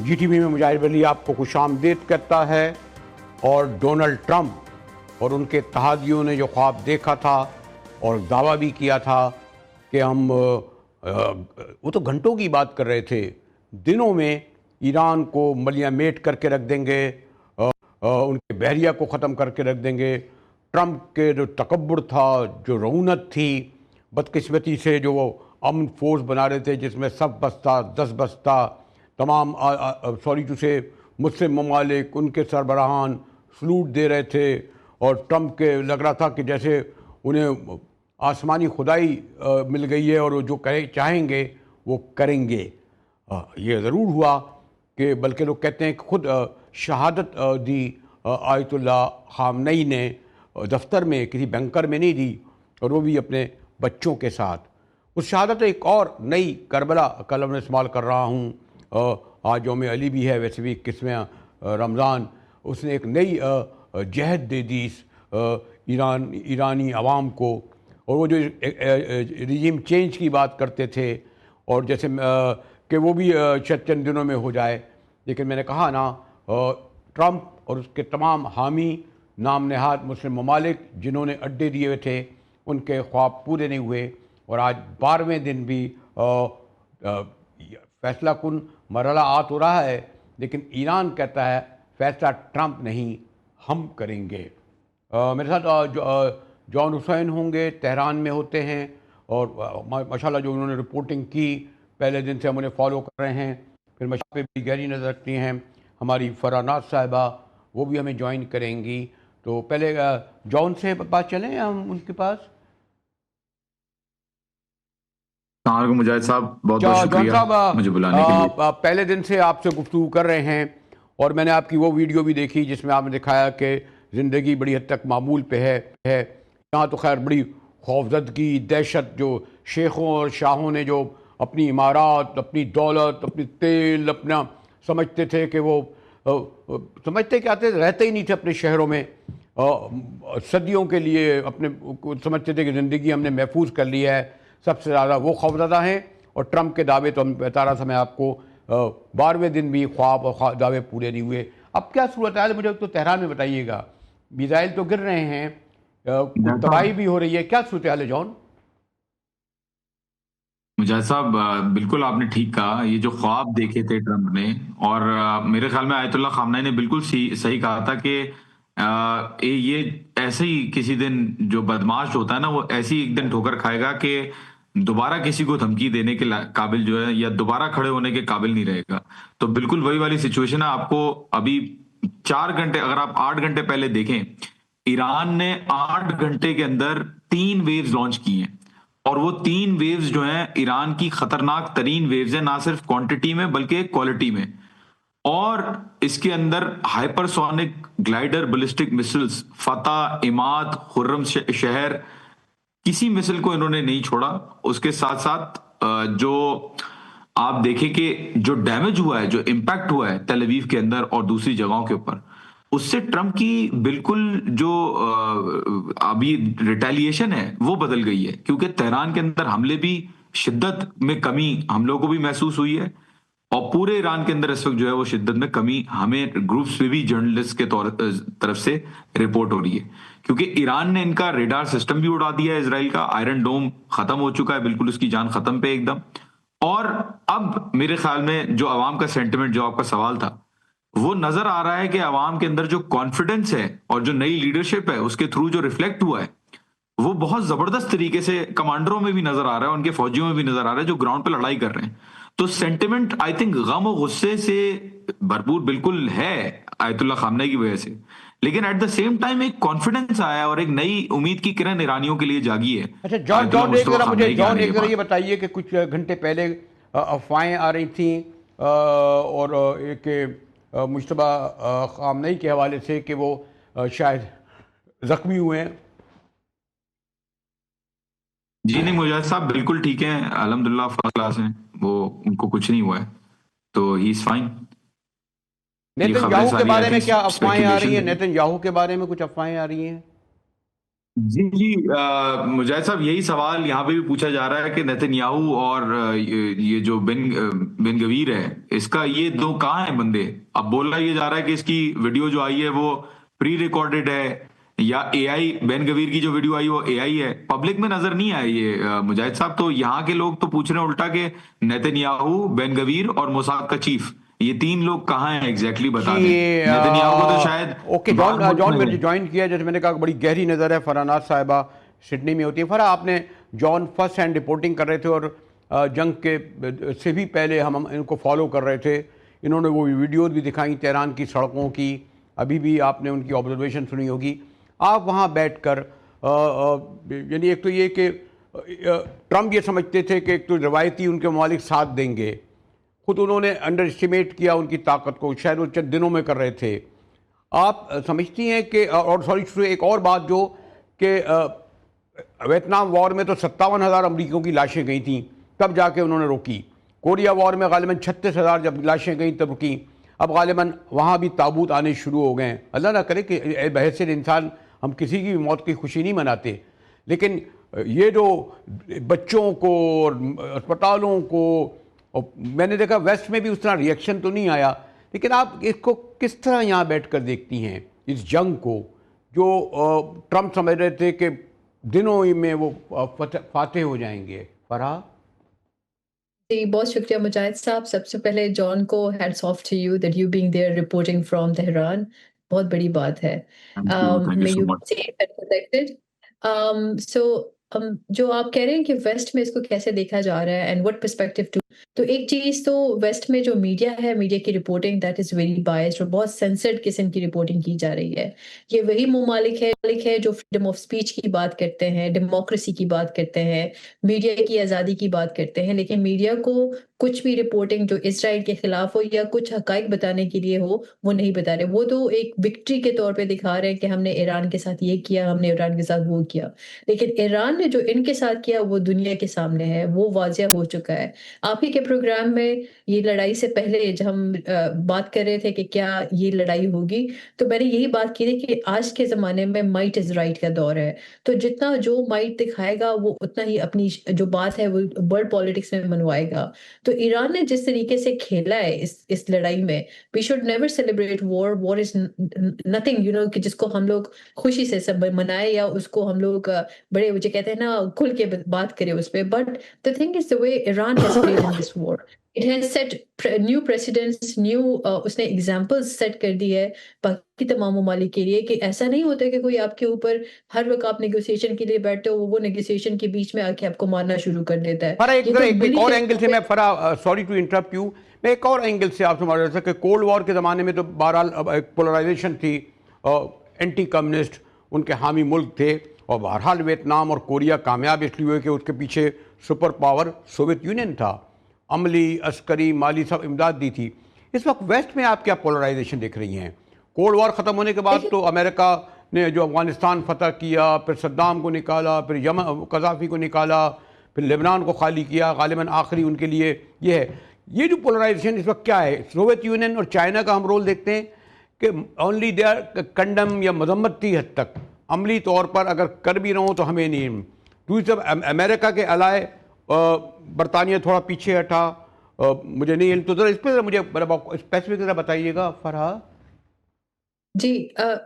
جی T V میں مجاہد ولی آپ کو خوش آمدید کرتا ہے۔ اور ڈونلڈ ٹرمپ اور ان کے اتحادیوں نے جو خواب دیکھا تھا اور دعویٰ بھی کیا تھا کہ ہم وہ تو گھنٹوں کی بات کر رہے تھے، دنوں میں ایران کو ملیاں میٹ کر کے رکھ دیں گے، ان کے بحریہ کو ختم کر کے رکھ دیں گے۔ ٹرمپ کے جو تکبر تھا، جو رعونت تھی، بدقسمتی سے جو وہ امن فورس بنا رہے تھے جس میں سب بستہ 10 بستہ تمام سوری ٹو سے مسلم ممالک، ان کے سربراہان سلوٹ دے رہے تھے، اور ٹرمپ کے لگ رہا تھا کہ جیسے انہیں آسمانی خدائی مل گئی ہے اور وہ جو چاہیں گے وہ کریں گے۔ یہ ضرور ہوا کہ بلکہ لوگ کہتے ہیں کہ خود شہادت دی آیت اللہ خامنئی نے دفتر میں، کسی بینکر میں نہیں دی، اور وہ بھی اپنے بچوں کے ساتھ۔ اس شہادت ایک اور نئی کربلا کا لفظ استعمال کر رہا ہوں، آج یوم علی بھی ہے، ویسے بھی 21 رمضان، اس نے ایک نئی جہد دے دی ایرانی عوام کو۔ اور وہ جو ریجیم چینج کی بات کرتے تھے، اور جیسے کہ وہ بھی شاید چند دنوں میں ہو جائے، لیکن میں نے کہا نا، ٹرمپ اور اس کے تمام حامی نام نہاد مسلم ممالک جنہوں نے اڈے دیے ہوئے تھے، ان کے خواب پورے نہیں ہوئے، اور آج 12ویں دن بھی فیصلہ کن مرحلہ آت ہو رہا ہے، لیکن ایران کہتا ہے فیصلہ ٹرمپ نہیں، ہم کریں گے۔ میرے ساتھ جان حسین ہوں گے، تہران میں ہوتے ہیں، اور ماشاءاللہ جو انہوں نے رپورٹنگ کی پہلے دن سے ہم انہیں فالو کر رہے ہیں۔ پھر مشاہد پہ بھی گہری نظر رکھتی ہیں ہماری فرح ناز صاحبہ، وہ بھی ہمیں جوائن کریں گی۔ تو پہلے جان سے بات چلیں ہم ان کے پاس۔ السلام علیکم مجاہد صاحب، بہت بہت جان شکریہ صاحب، مجھے بلانے کے لیے۔ پہلے دن سے آپ سے گفتگو کر رہے ہیں، اور میں نے آپ کی وہ ویڈیو بھی دیکھی جس میں آپ نے دکھایا کہ زندگی بڑی حد تک معمول پہ ہے۔ یہاں تو خیر بڑی خوفزدگی، دہشت، جو شیخوں اور شاہوں نے جو اپنی عمارات، اپنی دولت، اپنی تیل اپنا سمجھتے تھے کہ وہ سمجھتے کیا تھے، رہتے ہی نہیں تھے اپنے شہروں میں صدیوں کے لیے، اپنے سمجھتے تھے کہ زندگی ہم نے محفوظ کر لی ہے، سب سے زیادہ وہ خوفزدہ ہیں۔ اور ٹرمپ کے دعوے تو ہم بتا رہا تھا میں آپ کو، 12ویں دن بھی خواب اور دعوے پورے نہیں ہوئے۔ اب کیا صورتحال ہے، مجھے تو تہران میں بتائیے گا، میزائل تو گر رہے ہیں، تباہی بھی ہو رہی ہے، کیا صورتحال ہے جان؟ مجاہد صاحب بالکل آپ نے ٹھیک کہا، یہ جو خواب دیکھے تھے ٹرمپ نے، اور میرے خیال میں آیت اللہ خامنہ نے بالکل صحیح کہا تھا کہ یہ ایسے ہی کسی دن جو بدماش ہوتا ہے نا، وہ ایسی ایک دن ٹھوکر کھائے گا کہ دوبارہ کسی کو دھمکی دینے کے قابل جو ہے، یا دوبارہ کھڑے ہونے کے قابل نہیں رہے گا۔ تو بالکل وہی والی سچویشن ہے۔ آپ کو ابھی 4 گھنٹے، اگر آپ 8 گھنٹے پہلے دیکھیں، ایران نے 8 گھنٹے کے اندر 3 ویوز لانچ کی ہیں، اور وہ 3 ویوز جو ہیں ایران کی خطرناک ترین ویوز ہیں، نہ صرف کوانٹٹی میں بلکہ کوالٹی میں۔ اور اس کے اندر ہائپر سونک گلائڈر بلسٹک مسلز، فتح، عماد، خرم شہر، کسی مسل کو انہوں نے نہیں چھوڑا۔ اس کے ساتھ ساتھ جو آپ دیکھیں کہ جو ڈیمیج ہوا ہے، جو امپیکٹ ہوا ہے تل اویو کے اندر اور دوسری جگہوں کے اوپر، اس سے ٹرمپ کی بالکل جو ابھی ریٹیلیشن ہے وہ بدل گئی ہے، کیونکہ تہران کے اندر حملے بھی شدت میں کمی ہم لوگوں کو بھی محسوس ہوئی ہے، اور پورے ایران کے اندر اس وقت جو ہے وہ شدت میں کمی ہمیں گروپس میں بھی جرنلسٹ کے طرف سے رپورٹ ہو رہی ہے، کیونکہ ایران نے ان کا ریڈار سسٹم بھی اڑا دیا ہے، اسرائیل کا آئرن ڈوم ختم ہو چکا ہے، بالکل اس کی جان ختم پہ ایک دم۔ اور اب میرے خیال میں جو عوام کا سینٹیمنٹ، جو آپ کا سوال تھا، وہ نظر آ رہا ہے کہ عوام کے اندر جو کانفیڈنس ہے اور جو نئی لیڈرشپ ہے اس کے تھرو جو ریفلیکٹ ہوا ہے، وہ بہت زبردست طریقے سے کمانڈروں میں بھی نظر آ رہا ہے، ان کے فوجیوں میں بھی نظر آ رہا ہے جو گراؤنڈ پہ لڑائی کر رہے ہیں۔ تو سینٹیمنٹ آئی تھنک غم و غصے سے بھرپور بالکل ہے آیت اللہ خامنہ کی وجہ سے، لیکن ایٹ دا سیم ٹائم ایک کانفیڈنس آیا اور ایک نئی امید کی کرن ایرانیوں کے لیے جاگی ہے۔ اچھا جان ایک ذرا یہ بتائیے کہ کچھ گھنٹے پہلے افواہیں آ رہی تھیں اور ایک مجتبیٰ خامنئی کے حوالے سے کہ وہ شاید زخمی ہوئے ہیں۔ جی نہیں، مجاہد صاحب بالکل ٹھیک ہیں، الحمدللہ فرسٹ کلاس ہیں، وہ ان کو کچھ نہیں ہوا ہے، تو ہی از فائن۔ نیتن یاہو کے بارے میں کیا افواہیں آ رہی ہیں؟ نیتن یاہو کے بارے میں کچھ افواہیں آ رہی ہیں؟ جی مجاہد صاحب، یہی سوال یہاں پہ بھی پوچھا جا رہا ہے کہ نیتن اور یہ جو بن گویر ہے، اس کا یہ دو کہاں ہیں بندے؟ اب بولا یہ جا رہا ہے کہ اس کی ویڈیو جو آئی ہے وہ پری ریکارڈڈ ہے، یا اے آئی، بن گویر کی جو ویڈیو آئی وہ اے آئی ہے، پبلک میں نظر نہیں آئی یہ مجاہد صاحب۔ تو یہاں کے لوگ تو پوچھ رہے ہیں الٹا کہ نیتن، بن گویر اور موساد کا چیف، یہ تین لوگ کہاں ہیں ایگزیکٹلی؟ بتا دیں۔ جی نیتن کو تو شاید اوکے، باہر ملک جان میں میرے ہے۔ جو جوائن کیا ہے، جیسے میں نے کہا بڑی گہری نظر ہے، فرح ناز صاحبہ سڈنی میں ہوتی ہے۔ فرح، آپ نے جان فرسٹ ہینڈ رپورٹنگ کر رہے تھے، اور جنگ کے سے بھی پہلے ہم ان کو فالو کر رہے تھے۔ انہوں نے وہ ویڈیوز بھی دکھائیں تہران کی سڑکوں کی، ابھی بھی آپ نے ان کی آبزرویشن سنی ہوگی۔ آپ وہاں بیٹھ کر یعنی ایک تو یہ کہ ٹرمپ یہ سمجھتے تھے کہ ایک تو روایتی ان کے ممالک ساتھ دیں گے، خود انہوں نے انڈر اسٹیمیٹ کیا ان کی طاقت کو، شاید وہ چند دنوں میں کر رہے تھے۔ آپ سمجھتی ہیں کہ، اور سوری ایک اور بات جو کہ ویتنام وار میں تو 57,000 امریکیوں کی لاشیں گئی تھیں، تب جا کے انہوں نے روکی۔ کوریا وار میں غالباً 36,000 جب لاشیں گئیں تب رکی، اب غالباً وہاں بھی تابوت آنے شروع ہو گئے ہیں۔ اللہ نہ کرے کہ بحیثیت انسان ہم کسی کی بھی موت کی خوشی نہیں مناتے، لیکن یہ جو بچوں کو اور اسپتالوں کو، اور میں نے دیکھا ویسٹ میں بھی اس طرح ری ایکشن تو نہیں آیا، لیکن آپ اس کو کس طرح یہاں بیٹھ کر دیکھتی ہیں اس جنگ کو، جو ٹرمپ سمجھ رہے تھے کہ دنوں ہی میں وہ فاتح ہو جائیں گے؟ فرح؟ جی بہت شکریہ مجاہد صاحب۔ سب سے پہلے جان کو heads of two you that you being there reporting from Tehran, بہت بڑی بات ہے۔ Thank you may so you much. be safe and protected. So جو آپ کہہ رہے ہیں کہ ویسٹ میں اس کو کیسے دیکھا جا رہا ہے اینڈ وٹ پرسپیکٹو ٹو، تو ایک چیز تو ویسٹ میں جو میڈیا ہے، میڈیا کی reporting that is very biased, اور بہت سینسرڈ قسم کی رپورٹنگ کی جا رہی ہے۔ یہ وہی ممالک ہے جو فریڈم آف اسپیچ کی بات کرتے ہیں، ڈیموکریسی کی بات کرتے ہیں، میڈیا کی آزادی کی بات کرتے ہیں، لیکن میڈیا کو کچھ بھی رپورٹنگ جو اسرائیل کے خلاف ہو یا کچھ حقائق بتانے کے لیے ہو وہ نہیں بتا رہے۔ وہ تو ایک وکٹری کے طور پہ دکھا رہے ہیں کہ ہم نے ایران کے ساتھ یہ کیا، ہم نے ایران کے ساتھ وہ کیا، لیکن ایران نے جو ان کے ساتھ کیا وہ دنیا کے سامنے ہے، وہ واضح ہو چکا ہے۔ آپ ہی کے پروگرام میں یہ لڑائی سے پہلے جب ہم بات کر رہے تھے کہ کیا یہ لڑائی ہوگی، تو میں نے یہی بات کی تھی کہ آج کے زمانے میں مائٹ از رائٹ کا دور ہے، تو جتنا جو مائٹ دکھائے گا وہ اتنا ہی اپنی جو بات ہے وہ ورلڈ پالیٹکس میں منوائے گا۔ تو ایران نے جس طریقے سے کھیلا ہے اس لڑائی میں، we should never celebrate war. War is nothing, کہ جس کو ہم لوگ خوشی سے سب منائے یا اس کو ہم لوگ بڑے مجھے کہتے ہیں نا کھل کے بات کرے اس پہ، but the thing is the way Iran has played in this war, it has set new precedents, اس نے examples set کر دی ہے باقی تمام ممالک کے لیے، کہ ایسا نہیں ہوتا کہ کوئی آپ کے اوپر ہر وقت آپ نیگوسیشن کے لیے بیٹھتے ہو، وہ نیگوسیشن کے بیچ میں آ کے آپ کو مارنا شروع کر دیتا ہے۔ فرح یہ تو ایک بلی اور کے اینگل سے میں، فرح سوری ٹو انٹرپٹ یو، میں ایک اور اینگل سے آپ سے معلوم تھا کہ کولڈ وار کے زمانے میں تو بہرحال ایک پولرائزیشن تھی، اینٹی کمیونسٹ ان کے حامی ملک تھے، اور بہرحال ویتنام اور کوریا کامیاب اس لیے ہوئے کہ اس کے پیچھے سپر پاور سوویت یونین تھا، عملی، عسکری، مالی سب امداد دی تھی۔ اس وقت ویسٹ میں آپ کیا پولرائزیشن دیکھ رہی ہیں؟ کولڈ وار ختم ہونے کے بعد تو امریکہ نے جو افغانستان فتح کیا، پھر صدام کو نکالا، پھر قذافی کو نکالا، پھر لبنان کو خالی کیا، غالباً آخری ان کے لیے یہ ہے۔ یہ جو پولرائزیشن اس وقت کیا ہے؟ سوویت یونین اور چائنا کا ہم رول دیکھتے ہیں کہ اونلی دے آر کنڈم یا مذمت کی حد تک، عملی طور پر اگر کر بھی رہا ہوں تو ہمیں نہیں۔ دوسری امریکہ کے علائے برطانیہ تھوڑا پیچھے ہٹا، مجھے نہیں، تو ذرا اس پہ مجھے اسپیسیفک ذرا بتائیے گا فرح۔ جی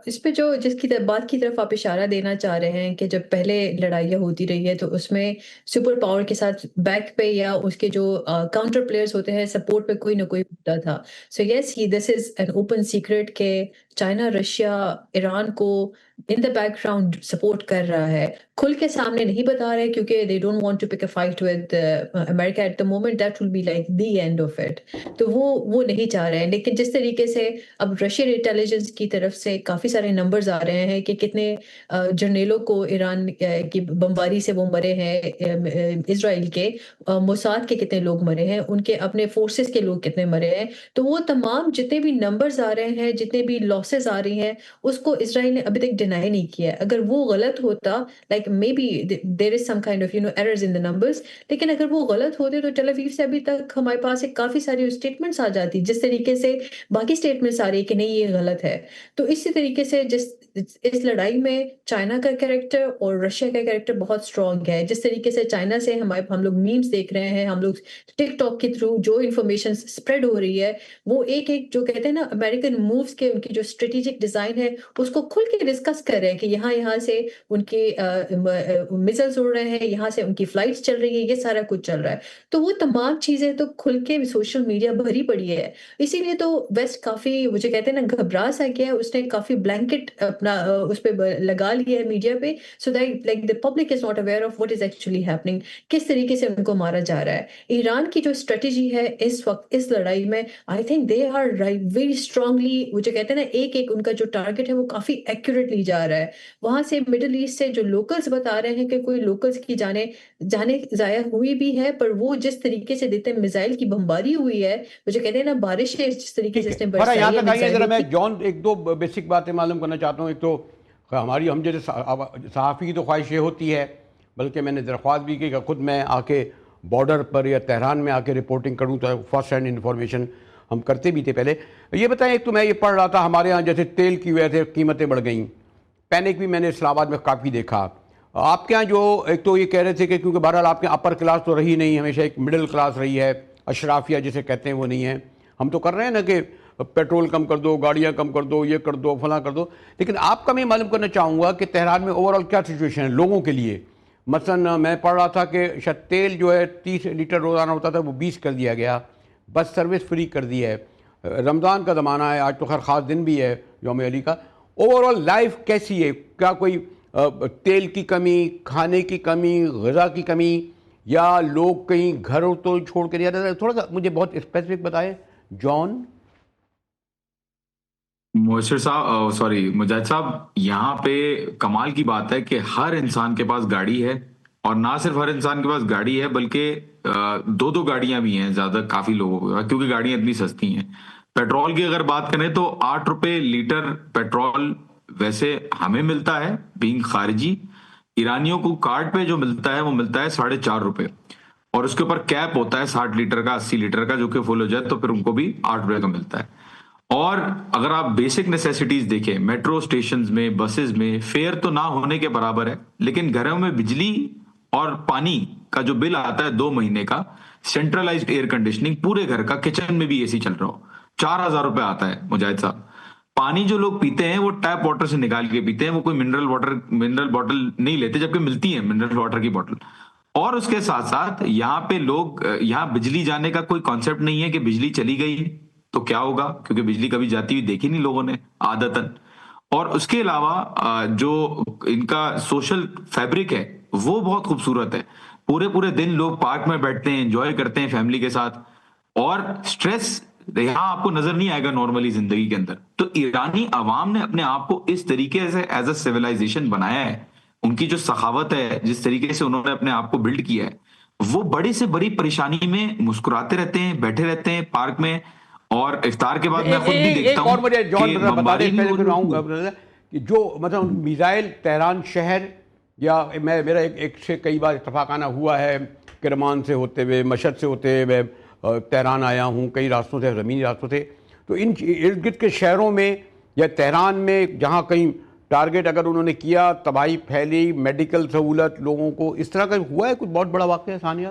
اس پہ جو جس کی بات کی طرف آپ اشارہ دینا چاہ رہے ہیں کہ جب پہلے لڑائیاں ہوتی رہی ہے تو اس میں سپر پاور کے ساتھ بیک پہ یا اس کے جو کاؤنٹر پلیئرز ہوتے ہیں سپورٹ پہ کوئی نہ کوئی ہوتا تھا۔ سو یس دس از این اوپن سیکرٹ کہ چائنا، رشیا، ایران کو ان دا بیک گراؤنڈ سپورٹ کر رہا ہے، کھل کے سامنے نہیں بتا رہے کیونکہ they don't want to pick a fight with America at the moment, that will be like the end of it, تو وہ نہیں چاہ رہے ہیں۔ لیکن جس طریقے سے اب رشین انٹیلیجنس کی طرف سے کافی سارے نمبرز آ رہے ہیں کہ کتنے جرنیلوں کو ایران کی بمباری سے وہ مرے ہیں، اسرائیل کے موساد کے کتنے لوگ مرے ہیں، ان کے اپنے فورسز کے لوگ کتنے مرے ہیں، تو وہ تمام جتنے بھی نمبرز آ رہے ہیں، جتنے بھی لاسز آ رہی ہیں، اس کو اسرائیل نے ابھی تک ڈینائی نہیں کیا ہے. اگر وہ غلط ہوتا, like maybe there is some kind of errors in the numbers, لیکن اگر وہ غلط ہوتے تو ٹیل اویو سے ابھی تک ہمارے پاس کافی ساری اسٹیٹمنٹس آ جاتی جس طریقے سے باقی اسٹیٹمنٹس آ رہی کہ نہیں یہ غلط ہے. تو اسی طریقے سے اس لڑائی میں چائنا کا کیریکٹر اور رشیا کا کیریکٹر بہت اسٹرانگ ہے. جس طریقے سے چائنا سے ہم لوگ میمز دیکھ رہے ہیں, ہم لوگ ٹک ٹاک کے تھرو جو انفارمیشن اسپریڈ ہو رہی ہے, وہ ایک جو کہتے ہیں نا امریکن مووز کے ان کی جو اسٹریٹجک ڈیزائن ہے اس کو کھل کے ڈسکس کر رہے ہیں کہ یہاں سے ان کے میزائلز اڑ رہے ہیں, یہاں سے ان کی فلائٹس چل رہی ہیں, یہ سارا کچھ چل رہا ہے. تو وہ تمام چیزیں تو کھل کے سوشل میڈیا بھری پڑی ہے. اسی لیے تو ویسٹ کافی مجھے کہتے ہیں نا گھبرا سا گیا ہے, اس نے کافی بلینکٹ اپنا اس پہ لگا لیا ہے میڈیا پہ, so that like the public is not aware of what is actually happening, کس طریقے سے ان کو مارا جا رہا ہے. ایران کی جو اسٹریٹجی ہے اس وقت اس لڑائی میں, I think they are very strongly, وہ جو کہتے ہیں نا ایک ان کا جو ٹارگیٹ ہے وہ کافی ایکوریٹلی جا رہا ہے. وہاں سے مڈل ایسٹ سے جو لوکلز بتا رہے ہیں کہ کوئی لوکلز کی جانے ضائع ہوئی بھی ہے, پر وہ جس طریقے سے دیتے ہیں میزائل کی بمباری ہوئی ہے, وہ جو کہتے ہیں نا بارش ہے جس طریقے سے اس نے برسائی ہے. یہاں تک آئیے ذرا, میں جان ایک دو بیسک باتیں معلوم کرنا چاہتا ہوں. ایک تو ہم جیسے صحافی کی تو خواہش یہ ہوتی ہے, بلکہ میں نے درخواست بھی کی کہ خود میں آ کے بارڈر پر یا تہران میں آ کے رپورٹنگ کروں تو فرسٹ ہینڈ انفارمیشن ہم کرتے بھی تھے پہلے. یہ بتائیں, ایک تو میں یہ پڑھ رہا تھا ہمارے ہاں جیسے تیل کی وجہ سے قیمتیں بڑھ گئیں, پینک بھی میں نے اسلام آباد میں کافی دیکھا. آپ کے ہاں جو ایک تو یہ کہہ رہے تھے کہ کیونکہ بہرحال آپ کے اپر کلاس تو رہی نہیں, ہمیشہ ایک مڈل کلاس رہی ہے, اشرافیہ جسے کہتے ہیں وہ نہیں ہے. ہم تو کر رہے ہیں نا کہ پیٹرول کم کر دو, گاڑیاں کم کر دو, یہ کر دو, فلاں کر دو, لیکن آپ کا میں معلوم کرنا چاہوں گا کہ تہران میں اوور آل کیا سچویشن ہے لوگوں کے لیے. مثلا میں پڑھ رہا تھا کہ شاید تیل جو ہے 30 لیٹر روزانہ ہوتا تھا وہ 20 کر دیا گیا, بس سروس فری کر دی ہے. رمضان کا زمانہ ہے, آج تو خیر خاص دن بھی ہے یوم علی کا. اوور آل لائف کیسی ہے؟ کیا کوئی تیل کی کمی, کھانے کی کمی, غذا کی کمی, یا لوگ کہیں گھر تو چھوڑ کے نہیں آتے؟ تھوڑا سا مجھے بہت اسپیسیفک بتائیں جان. موسر صاحب, سوری مجاہد صاحب, یہاں پہ کمال کی بات ہے کہ ہر انسان کے پاس گاڑی ہے, اور نہ صرف ہر انسان کے پاس گاڑی ہے بلکہ دو گاڑیاں بھی ہیں زیادہ کافی لوگوں کو, کیونکہ گاڑیاں اتنی سستی ہیں. پیٹرول کی اگر بات کریں تو 8 روپے لیٹر پیٹرول ویسے ہمیں ملتا ہے بینگ خارجی. ایرانیوں کو کارڈ پہ جو ملتا ہے وہ ملتا ہے 4.5 روپے, اور اس کے اوپر کیپ ہوتا ہے 60 لیٹر کا, 80 لیٹر کا, جو کہ فل ہو جائے تو پھر ان کو بھی 8 روپے کا ملتا ہے. اور اگر آپ بیسک نیسیسٹیز دیکھیں, میٹرو سٹیشنز میں, بسز میں, فیئر تو نہ ہونے کے برابر ہے, لیکن گھروں میں بجلی اور پانی کا جو بل آتا ہے 2 مہینے کا, سینٹرلائزڈ ایئر کنڈیشننگ پورے گھر کا, کچن میں بھی اے سی چل رہا ہو, 4,000 روپے آتا ہے مجاہد صاحب. پانی جو لوگ پیتے ہیں وہ ٹیپ واٹر سے نکال کے پیتے ہیں, وہ کوئی منرل واٹر نہیں لیتے, جبکہ ملتی ہے منرل واٹر کی بوٹل. اور اس کے ساتھ ساتھ یہاں پہ لوگ, یہاں بجلی جانے کا کوئی کانسیپٹ نہیں ہے کہ بجلی چلی گئی تو کیا ہوگا, کیونکہ بجلی کبھی جاتی ہوئی دیکھی نہیں لوگوں نے عادتاً. اور اس کے علاوہ جو ان کا سوشل فیبرک ہے وہ بہت خوبصورت ہے. پورے دن لوگ پارک میں بیٹھتے ہیں, انجوائے کرتے ہیں فیملی کے ساتھ, اور سٹریس یہاں آپ کو نظر نہیں آئے گا نارملی زندگی کے اندر. تو ایرانی عوام نے اپنے آپ کو اس طریقے سے ایز اے سیولائزیشن بنایا ہے, ان کی جو سخاوت ہے, جس طریقے سے انہوں نے اپنے آپ کو بلڈ کیا ہے, وہ بڑی سے بڑی پریشانی میں مسکراتے رہتے ہیں, بیٹھے رہتے ہیں پارک میں. اور افطار کے بعد میں خود بھی دیکھتا ہوں. ایک اور مجھے جان بتا دیں پہلے آؤں گا کہ جو مثلا میزائل تہران شہر, یا میرا ایک سے کئی بار اتفاقانہ ہوا ہے, کرمان سے ہوتے ہوئے, مشہد سے ہوتے ہوئے تہران آیا ہوں, کئی راستوں سے, زمینی راستوں سے. تو ان ارد گرد کے شہروں میں یا تہران میں جہاں کہیں ٹارگیٹ اگر انہوں نے کیا, تباہی پھیلی, میڈیکل سہولت لوگوں کو, اس طرح کا ہوا ہے کچھ بہت بڑا واقعہ ثانیہ؟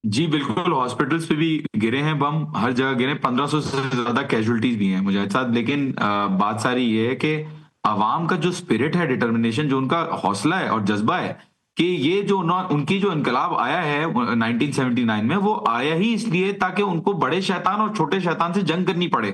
جی بالکل, ہاسپٹلس پہ بھی گرے ہیں بم, ہر جگہ گرے, 1500 سے زیادہ کیجولٹیز بھی ہیں مجاہد صاحب. لیکن بات ساری یہ ہے کہ عوام کا جو اسپرٹ ہے, ڈٹرمنیشن, جو ان کا حوصلہ ہے اور جذبہ ہے, کہ یہ جو ان کی جو انقلاب آیا ہے 1979 میں, وہ آیا ہی اس لیے تاکہ ان کو بڑے شیطان اور چھوٹے شیطان سے جنگ کرنی پڑے.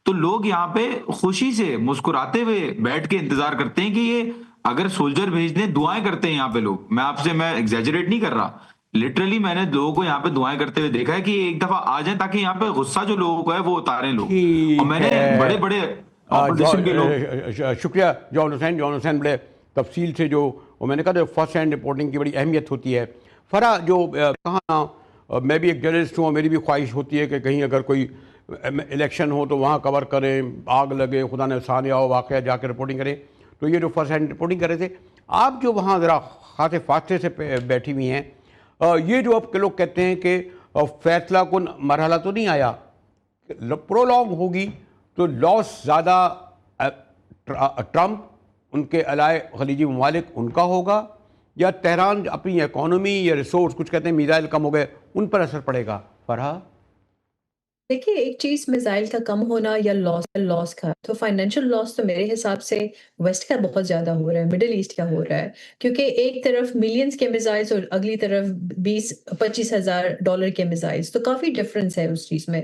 تو لوگ یہاں پہ خوشی سے مسکراتے ہوئے بیٹھ کے انتظار کرتے ہیں کہ یہ اگر سولجر بھیج دیں, دعائیں کرتے ہیں یہاں پہ لوگ. میں ایگزیجریٹ نہیں کر رہا, لٹرلی میں نے لوگوں کو یہاں پہ دعائیں کرتے ہوئے دیکھا ہے کہ ایک دفعہ آ جائیں تاکہ یہاں پہ غصہ جو لوگوں کو ہے وہ اتاریں لوگ. اور میں نے بڑے اپوزیشن کے لوگ, شکریہ جون حسین, بڑے تفصیل سے جو میں نے کہا فرسٹ ہینڈ رپورٹنگ کی بڑی اہمیت ہوتی ہے. فرا جو کہاں میں بھی ایک جرنلسٹ ہوں, میری بھی خواہش ہوتی ہے کہ کہیں اگر کوئی الیکشن ہو تو وہاں کور کریں, آگ لگے, خدا نے ثانیہ ہو واقعہ جا کے رپورٹنگ کریں. تو یہ جو فرسٹ ہینڈ رپورٹنگ کر رہے تھے, آپ جو وہاں ذرا خاصے فاصلے سے بیٹھی ہوئی ہیں, یہ جو اب کے لوگ کہتے ہیں کہ فیصلہ کن مرحلہ تو نہیں آیا, پرولونگ ہوگی تو لاس زیادہ ٹرمپ, ان کے allied خلیجی ممالک ان کا ہوگا, یا تہران اپنی اکانومی یا ریسورس, کچھ کہتے ہیں میزائل کم ہو گئے, ان پر اثر پڑے گا؟ فرحہ دیکھیے ایک چیز میزائل کا کم ہونا یا لاس کا, تو فائنینشیل لاس تو میرے حساب سے ویسٹ کا بہت زیادہ ہو رہا ہے, مڈل ایسٹ کا ہو رہا ہے, کیونکہ ایک طرف ملینز کے میزائلز اور اگلی طرف 20-25 ہزار ڈالر کے میزائلز, تو کافی ڈفرنس ہے اس چیز میں.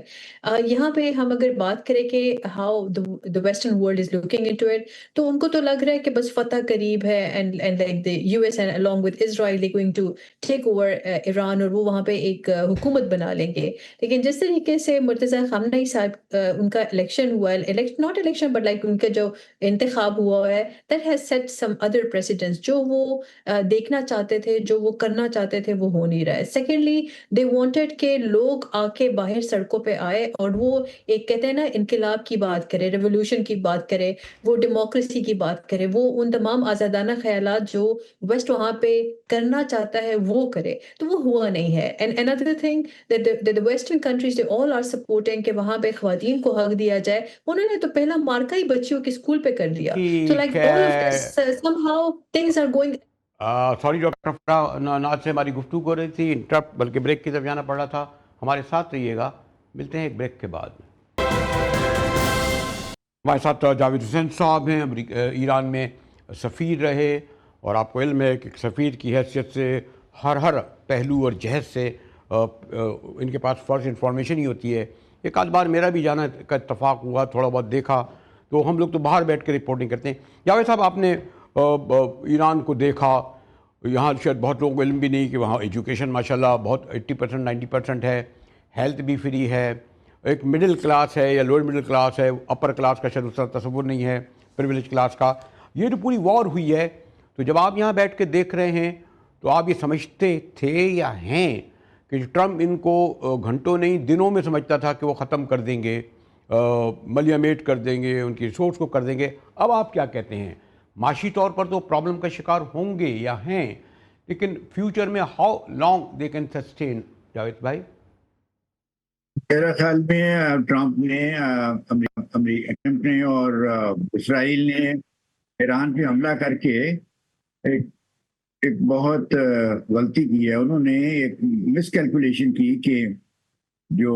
یہاں پہ ہم اگر بات کریں کہ how the western world is looking into it, تو ان کو تو لگ رہا ہے کہ بس فتح قریب ہے, and like the US and along with Israel they're going to take over Iran, اور وہ وہاں پہ ایک حکومت بنا لیں گے. لیکن جس طریقے سے مرتضیٰ خامنہئی صاحب ان کا الیکشن ہوا ہے, ناٹ الیکشن بٹ لائک ان کا جو انتخاب ہوا ہے, that has set some other precedents, جو وہ دیکھنا چاہتے تھے, جو وہ کرنا چاہتے تھے, وہ ہو نہیں رہا ہے. سیکنڈلی دے وانٹیڈ کہ لوگ آ کے باہر سڑکوں پہ آئے اور وہ ایک کہتے ہیں نا انقلاب کی بات کرے, ریولوشن کی بات کرے, وہ ڈیموکریسی کی بات کرے, وہ ان تمام آزادانہ خیالات جو ویسٹ وہاں پہ کرنا چاہتا ہے وہ کرے, تو وہ ہوا نہیں ہے. And another thing that the western countries they all are supporting کہ وہاں پہ خواتین کو حق دیا جائے, انہوں نے تو پہلا مارکا ہی بچیوں کے اسکول پہ کر دیا. So like all of this somehow things are going. Sorry doctor Farha Naz سے ہماری گفتگو ہو رہی تھی, انٹرپٹ بلکہ بریک کی طرف جانا پڑ رہا تھا. ہمارے ساتھ رہیے گا, ملتے ہیں ایک بریک کے بعد. ہمارے ساتھ جاوید حسین صاحب ہیں, ایران میں سفیر رہے, اور آپ کو علم ہے کہ سفیر کی حیثیت سے ہر پہلو اور جہت سے ان کے پاس فرسٹ انفارمیشن ہی ہوتی ہے. ایک آدھ بار میرا بھی جانا کا اتفاق ہوا, تھوڑا بہت دیکھا, تو ہم لوگ تو باہر بیٹھ کے رپورٹنگ کرتے ہیں. جاوید صاحب, آپ نے ایران کو دیکھا, یہاں شاید بہت لوگوں کو علم بھی نہیں کہ وہاں ایجوکیشن ماشاءاللہ بہت 80% 90% ہے, ہیلتھ بھی فری ہے, ایک مڈل کلاس ہے یا لوور مڈل کلاس ہے, اپر کلاس کا شاید اس طرح تصور نہیں ہے, پریویلیج کلاس کا. یہ جو پوری وار ہوئی ہے, تو جب آپ یہاں بیٹھ کے دیکھ رہے ہیں تو آپ یہ سمجھتے تھے یا ہیں کہ ٹرمپ ان کو گھنٹوں نہیں دنوں میں سمجھتا تھا کہ وہ ختم کر دیں گے, ملیمیٹ کر دیں گے, ان کی ریسورس کو کر دیں گے؟ اب آپ کیا کہتے ہیں؟ معاشی طور پر تو پرابلم کا شکار ہوں گے یا ہیں, لیکن فیوچر میں how long they can sustain? Javed بھائی, میرا خیال میں ٹرمپ نے اور اسرائیل نے ایران پہ حملہ کر کے ایک بہت غلطی کی ہے. انہوں نے ایک مس کیلکولیشن کی کہ جو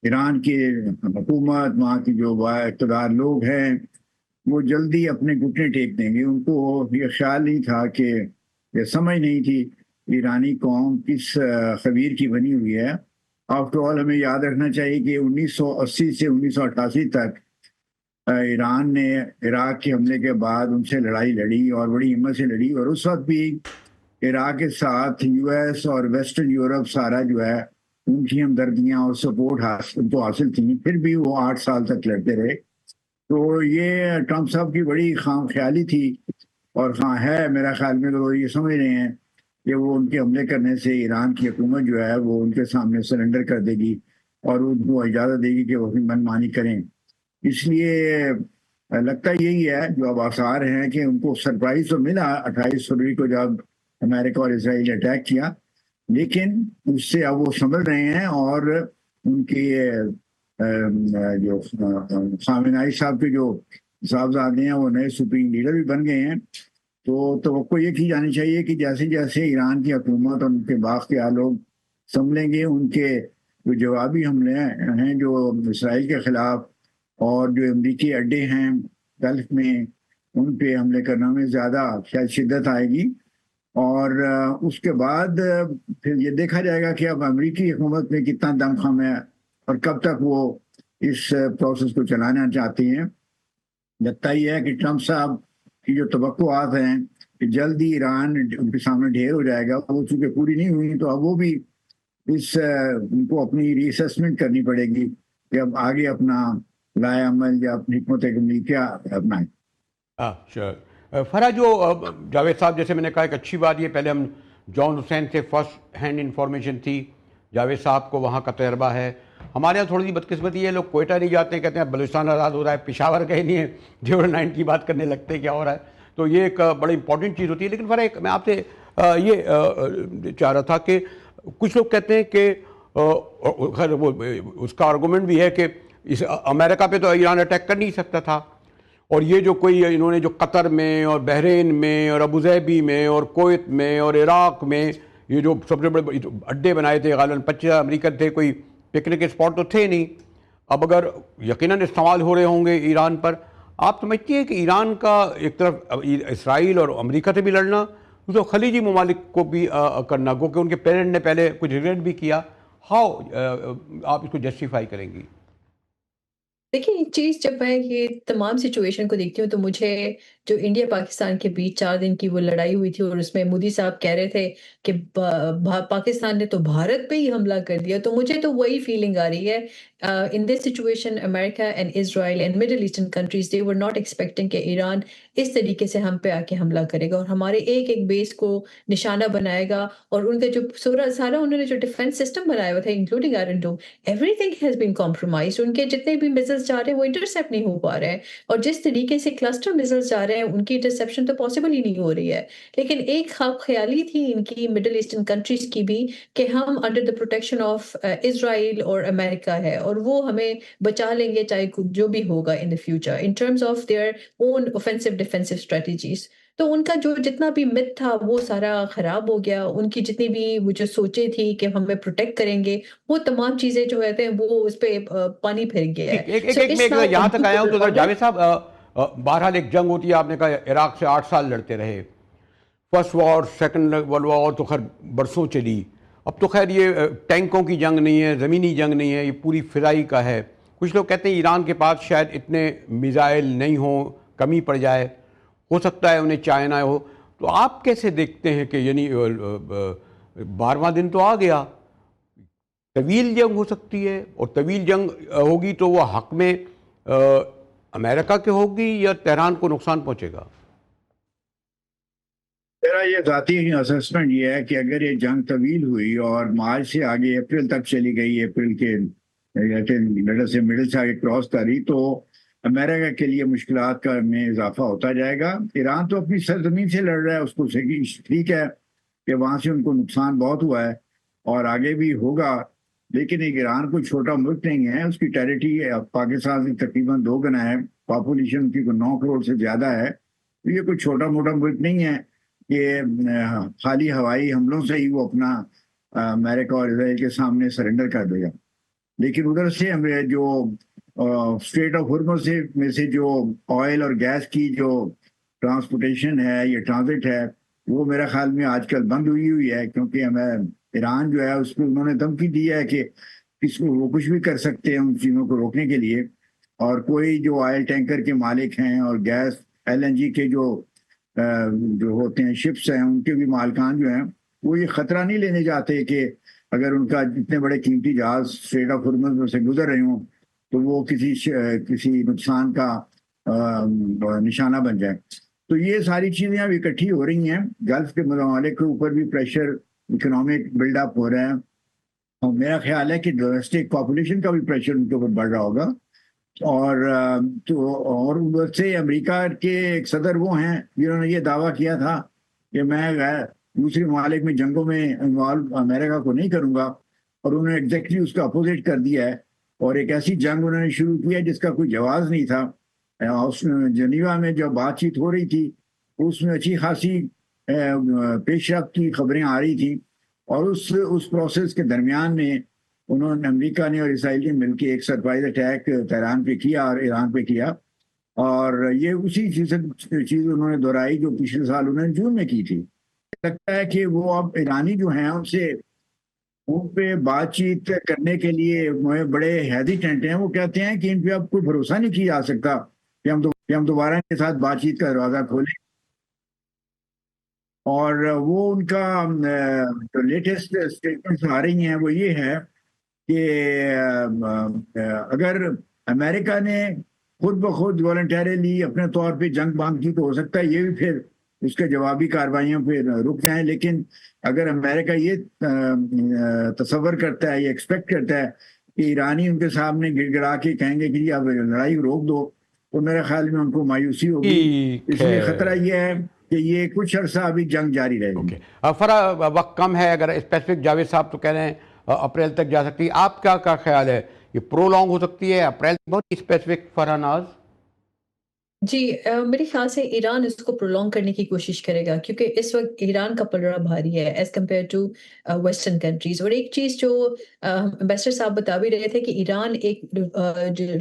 ایران کی حکومت, وہاں کی جو اقتدار لوگ ہیں, وہ جلدی اپنے گھٹنے ٹیک دیں گے. ان کو یہ خیال نہیں تھا, کہ یہ سمجھ نہیں تھی ایرانی قوم کس خبیر کی بنی ہوئی ہے. آفٹر آل ہمیں یاد رکھنا چاہیے کہ 1980 سے 1988 تک ایران نے عراق کے حملے کے بعد ان سے لڑائی لڑی, اور بڑی ہمت سے لڑی, اور اس وقت بھی عراق کے ساتھ US اور ویسٹرن یورپ سارا جو ہے ان کی ہمدردیاں اور سپورٹ ان کو حاصل تھیں, پھر بھی وہ 8 سال تک لڑتے رہے. تو یہ ٹرمپ صاحب کی بڑی خام خیالی تھی, اور ہے میرا خیال میں وہ یہ سمجھ رہے ہیں کہ وہ ان کے حملے کرنے سے ایران کی حکومت جو ہے وہ ان کے سامنے سرنڈر کر دے گی, اور ان کو اجازت دے گی کہ وہ اپنی من مانی کریں. اس لیے لگتا یہی ہے, جو اب آثار ہیں, کہ ان کو سرپرائز تو ملا 28 فروری کو جب امریکہ اور اسرائیل نے اٹیک کیا, لیکن اس سے اب وہ سنبھل رہے ہیں, اور ان کے جو خامنہئی صاحب کے جو صاحبزادے ہیں وہ نئے سپریم لیڈر بھی بن گئے ہیں. تو توقع یہ کی جانی چاہیے کہ جیسے جیسے ایران کی حکومت اور ان کے بااختیار لوگ سنبھلیں گے, ان کے جو جوابی حملے ہیں جو اسرائیل کے خلاف اور جو امریکی اڈے ہیں گلف میں, ان پہ حملے کرنے میں زیادہ شاید شدت آئے گی. اور اس کے بعد پھر یہ دیکھا جائے گا کہ اب امریکی حکومت میں کتنا دم خم ہے, اور کب تک وہ اس پروسیس کو چلانا چاہتے ہیں. لگتا ہی ہے کہ ٹرمپ صاحب کی جو توقعات ہیں کہ جلدی ایران ان کے سامنے ڈھیر ہو جائے گا, وہ چونکہ پوری نہیں ہوئی, تو اب وہ بھی ان کو اپنی ری اسیسمنٹ کرنی پڑے گی کہ اب آگے اپنا لائے عمل یا اپنی حکمت عملی کیا اپنائیں. فرحہ, جو جاوید صاحب جیسے میں نے کہا ایک اچھی بات, یہ پہلے ہم جان حسین سے فرسٹ ہینڈ انفارمیشن تھی, جاوید صاحب کو وہاں کا تجربہ ہے. ہمارے یہاں تھوڑی سی بدقسمتی ہے، لوگ کوئٹہ نہیں جاتے ہیں، کہتے ہیں بلوچستان آزاد ہو رہا ہے، پشاور گئے نہیں ہیں، جیور 9 کی بات کرنے لگتے ہیں کیا ہو رہا ہے. تو یہ ایک بڑی امپورٹنٹ چیز ہوتی ہے. لیکن فرق میں آپ سے یہ چاہ رہا تھا کہ کچھ لوگ کہتے ہیں کہ خیر وہ اس کا آرگومنٹ بھی ہے کہ اس امریکہ پہ تو ایران اٹیک کر نہیں سکتا تھا، اور یہ جو کوئی انہوں نے جو قطر میں اور بحرین میں اور ابوظہبی میں اور کویت میں اور عراق میں یہ جو سب سے بڑے اڈے بنائے تھے، غالباً 25 امریکن تھے، کوئی پکنک اسپاٹ تو تھے نہیں. اب اگر یقیناً استعمال ہو رہے ہوں گے ایران پر، آپ سمجھتی ہیں کہ ایران کا ایک طرف اسرائیل اور امریکہ سے بھی لڑنا، دوسرا خلیجی ممالک کو بھی کرنا، گو کہ ان کے پیرنٹ نے پہلے کچھ ریگریٹ بھی کیا، ہاؤ آپ اس کو جسٹیفائی کریں گی؟ دیکھیں ایک چیز، جب میں یہ تمام سچویشن کو دیکھتی ہوں تو مجھے جو انڈیا پاکستان کے بیچ 4 دن کی وہ لڑائی ہوئی تھی، اور اس میں مودی صاحب کہہ رہے تھے کہ پاکستان نے تو بھارت پہ ہی حملہ کر دیا، تو مجھے تو وہی فیلنگ آ رہی ہے. In this situation America and Israel and middle eastern countries they were not expecting کہ ایران اس طریقے سے ہم پہ آ کے حملہ کرے گا اور ہمارے ایک ایک بیس کو نشانہ بنائے گا. اور ان کا جو سارا انہوں نے جو ڈیفینس سسٹم بنایا ہوا تھا including iron dome, everything has been compromise. ان کے جتنے بھی میزلز جا رہے ہیں وہ انٹرسیپٹ نہیں ہو پا رہے ہیں، اور جس طریقے سے کلسٹر میزلز جا رہے ہیں ان کی انٹرسیپشن تو پاسبل ہی نہیں ہو رہی ہے. لیکن ایک خواب خیالی تھی ان کی مڈل ایسٹرن کنٹریز کی بھی کہ ہم under the protection of Israel اور امریکہ ہے، اور وہ ہمیں بچا لیں گے چاہے جو بھی ہوگا in the future in terms of their own offensive defensive strategies. تو ان کا جو جتنا بھی مت تھا وہ سارا خراب ہو گیا. ان کی جتنی بھی وہ جو سوچے تھی کہ ہمیں پروٹیکٹ کریں گے، وہ تمام چیزیں جو کہتے ہیں وہ اس پہ پانی پھر گیا ہے. میں یہاں تک آیا ہوں تو ذرا جاوید صاحب، بہرحال ایک جنگ ہوتی ہے، آپ نے کہا عراق سے 8 سال لڑتے رہے، first war second world war تو خیر برسوں چلی. اب تو خیر یہ ٹینکوں کی جنگ نہیں ہے، زمینی جنگ نہیں ہے، یہ پوری فضائی کا ہے. کچھ لوگ کہتے ہیں ایران کے پاس شاید اتنے میزائل نہیں ہوں، کمی پڑ جائے، ہو سکتا ہے انہیں چائنا ہو. تو آپ کیسے دیکھتے ہیں کہ یعنی 12واں دن تو آ گیا، طویل جنگ ہو سکتی ہے، اور طویل جنگ ہوگی تو وہ حق میں امریکہ کے ہوگی یا تہران کو نقصان پہنچے گا؟ میرا یہ ذاتی اسسمنٹ یہ ہے کہ اگر یہ جنگ طویل ہوئی اور مارچ سے آگے اپریل تک چلی گئی، اپریل کے مڈل سے آگے کراس کری، تو امریکہ کے لیے مشکلات کا میں اضافہ ہوتا جائے گا. ایران تو اپنی سرزمین سے لڑ رہا ہے، اس کو ٹھیک ہے کہ وہاں سے ان کو نقصان بہت ہوا ہے اور آگے بھی ہوگا، لیکن ایک ایران کوئی چھوٹا ملک نہیں ہے. اس کی ٹیریٹری پاکستان سے تقریباً 2 گنا ہے، پاپولیشن کی 9 کروڑ سے زیادہ ہے. تو یہ کوئی چھوٹا موٹا ملک نہیں ہے کہ خالی ہوائی حملوں سے ہی وہ اپنا امریکہ اور اسرائیل کے سامنے سرنڈر کر دے گا. لیکن ادھر سے ہمیں جو اسٹریٹ آف ہرمز میں سے جو آئل اور گیس کی جو ٹرانسپورٹیشن ہے یا ٹرانزٹ ہے، وہ میرا خیال میں آج کل بند ہوئی ہے، کیونکہ ہمیں ایران جو ہے اس کو انہوں نے دھمکی دی ہے کہ اس کو وہ کچھ بھی کر سکتے ہیں ان چیزوں کو روکنے کے لیے. اور کوئی جو آئل ٹینکر کے مالک ہیں اور گیس LNG کے جو ہوتے ہیں شپس ہیں، ان کے بھی مالکان جو ہیں وہ یہ خطرہ نہیں لینے جاتے کہ اگر ان کا اتنے بڑے قیمتی جہاز اسٹریٹ آف ہرمز میں سے گزر رہے ہوں تو وہ کسی نقصان کا نشانہ بن جائے. تو یہ ساری چیزیں اب اکٹھی ہو رہی ہیں. گلف کے ممالک کے اوپر بھی پریشر اکنامک بلڈ اپ ہو رہا ہے، اور میرا خیال ہے کہ ڈومیسٹک پاپولیشن کا بھی پریشر ان کے اوپر بڑھ رہا ہوگا. اور ادھر سے امریکہ کے ایک صدر وہ ہیں جنہوں نے یہ دعویٰ کیا تھا کہ میں دوسرے ممالک میں جنگوں میں انوالو امریکہ کو نہیں کروں گا، اور انہوں نے ایگزیکٹلی اس کا اپوزٹ کر دیا ہے، اور ایک ایسی جنگ انہوں نے شروع کی ہے جس کا کوئی جواز نہیں تھا. جنیوا میں جو بات چیت ہو رہی تھی اس میں اچھی خاصی پیش رفت کی خبریں آ رہی تھیں، اور اس پروسیس کے درمیان میں انہوں نے امریکہ نے اور اسرائیل نے مل کے ایک سرپرائز اٹیک تہران پہ کیا اور ایران پہ کیا. اور یہ اسی چیز انہوں نے دہرائی جو پچھلے سال انہوں نے جون میں کی تھی. لگتا ہے کہ وہ اب ایرانی جو ہیں ان پہ بات چیت کرنے کے لیے بڑے ہیزیٹنٹ ہیں. وہ کہتے ہیں کہ ان پہ اب کوئی بھروسہ نہیں کیا جا سکتا کہ ہم دوبارہ ان کے ساتھ بات چیت کا دروازہ کھولیں. اور وہ ان کا جو لیٹسٹ اسٹیٹمنٹس آ رہی ہیں وہ یہ ہے کہ اگر امریکہ نے خود بخود والنٹیرلی اپنے طور پہ جنگ باندھ کی تو ہو سکتا ہے یہ بھی پھر اس کے جوابی کارروائیوں پہ رک جائیں. لیکن اگر امریکہ یہ تصور کرتا ہے، یہ ایکسپیکٹ کرتا ہے کہ ایرانی ان کے سامنے گڑ گڑا کے کہیں گے کہ جی اب لڑائی روک دو، تو میرے خیال میں ان کو مایوسی ہوگی. اس لیے خطرہ یہ ہے کہ یہ کچھ عرصہ ابھی جنگ جاری رہے گی. فرا وقت کم ہے، اگر اسپیسیفک جاوید صاحب تو کہہ رہے ہیں اپریل تک جا سکتی ہے، آپ کیا خیال ہے؟ یہ پرولونگ ہو سکتی ہے اپریل؟ بہت اسپیسیفک فرا ناز. جی میرے خیال سے ایران اس کو پرولونگ کرنے کی کوشش کرے گا، کیونکہ اس وقت ایران کا پلڑا بھاری ہے as compare to western countries. اور ایک چیز جو امبیسڈر صاحب بتا بھی رہے تھے کہ ایران ایک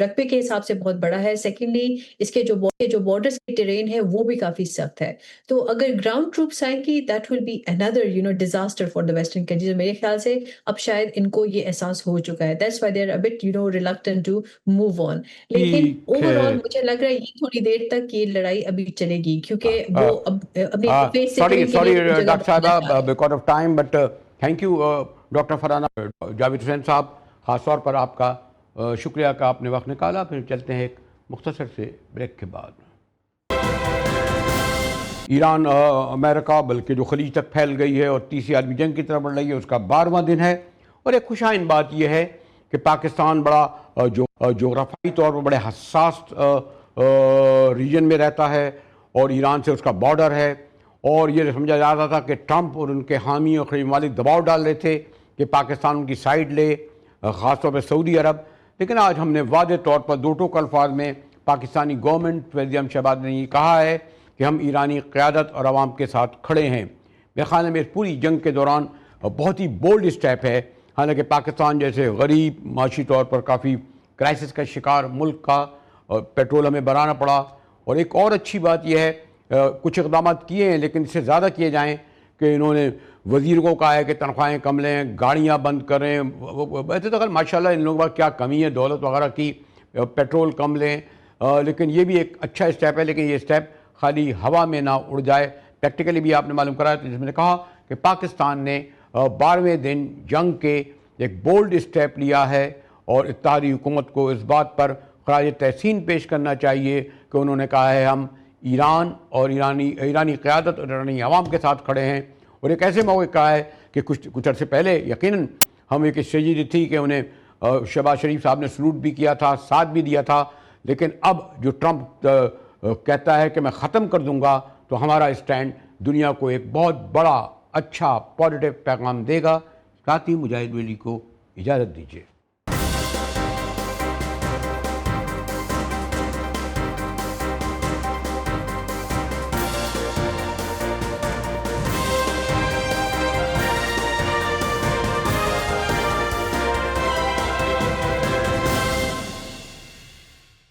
رقبے کے حساب سے بہت بڑا ہے. سیکنڈلی اس کے جو بارڈرز کے ٹرین ہے وہ بھی کافی سخت ہے. تو اگر گراؤنڈ ٹروپس آئیں گی that will be under disaster for the western countries. میرے خیال سے اب شاید ان کو یہ احساس ہو چکا ہے. That's why they are a bit reluctant to move on. لیکن اوور آل مجھے لگ رہا ہے یہ تھوڑی دیر تک یہ لڑائی ابھی چلے گی، کیونکہ وہ اب اپنی فیس سے سوری ڈاکٹر صاحبہ because of time, but thank you doctor Farana. Javed Hussain صاحب خاص طور پر آپ کا شکریہ کہ آپ نے وقت نکالا. پھر چلتے ہیں ایک مختصر سے بریک کے بعد. ایران امریکہ بلکہ جو خلیج تک پھیل گئی ہے اور تیسری عالمی جنگ کی طرف بڑھ رہی ہے، اس کا 12واں دن ہے. اور ایک خوشائن بات یہ ہے کہ پاکستان بڑا جغرافیائی طور پر بڑے حساس ریجن میں رہتا ہے اور ایران سے اس کا بارڈر ہے. اور یہ سمجھا جاتا تھا کہ ٹرمپ اور ان کے حامی اور خلیج ممالک دباؤ ڈال رہے تھے کہ پاکستان ان کی سائیڈ لے، خاص طور پہ سعودی عرب. لیکن آج ہم نے واضح طور پر دو ٹوک الفاظ میں پاکستانی گورنمنٹ وزیر اعظم شہباز نے یہ کہا ہے کہ ہم ایرانی قیادت اور عوام کے ساتھ کھڑے ہیں. میرے خیال میں اس پوری جنگ کے دوران بہت ہی بولڈ اسٹیپ ہے. حالانکہ پاکستان جیسے غریب، معاشی طور پر کافی کرائسس کا شکار ملک کا پیٹرول ہمیں بڑھانا پڑا. اور ایک اور اچھی بات یہ ہے کچھ اقدامات کیے ہیں لیکن اس سے زیادہ کیے جائیں کہ انہوں نے وزیر کو کہا ہے کہ تنخواہیں کم لیں، گاڑیاں بند کریں. ویسے تو ماشاءاللہ ان لوگوں کا کیا کمی ہے دولت وغیرہ کی، پیٹرول کم لیں. لیکن یہ بھی ایک اچھا اسٹیپ ہے، لیکن یہ اسٹیپ خالی ہوا میں نہ اڑ جائے. پریکٹیکلی بھی آپ نے معلوم کرایا جس میں نے کہا کہ پاکستان نے 12ویں دن جنگ کے ایک بولڈ اسٹیپ لیا ہے اور اتحادی حکومت کو اس بات پر خراج تحسین پیش کرنا چاہیے کہ انہوں نے کہا ہے ہم ایران اور ایرانی قیادت اور ایرانی عوام کے ساتھ کھڑے ہیں. اور ایک ایسے موقع کہا ہے کہ کچھ عرصے پہلے یقیناً ہم ایک اسٹریٹجی تھی کہ انہیں شہباز شریف صاحب نے سلوٹ بھی کیا تھا، ساتھ بھی دیا تھا. لیکن اب جو ٹرمپ کہتا ہے کہ میں ختم کر دوں گا، تو ہمارا اسٹینڈ دنیا کو ایک بہت بڑا اچھا پازیٹیو پیغام دے گا. ساتھ ہی مجاہد ویلی کو اجازت دیجیے.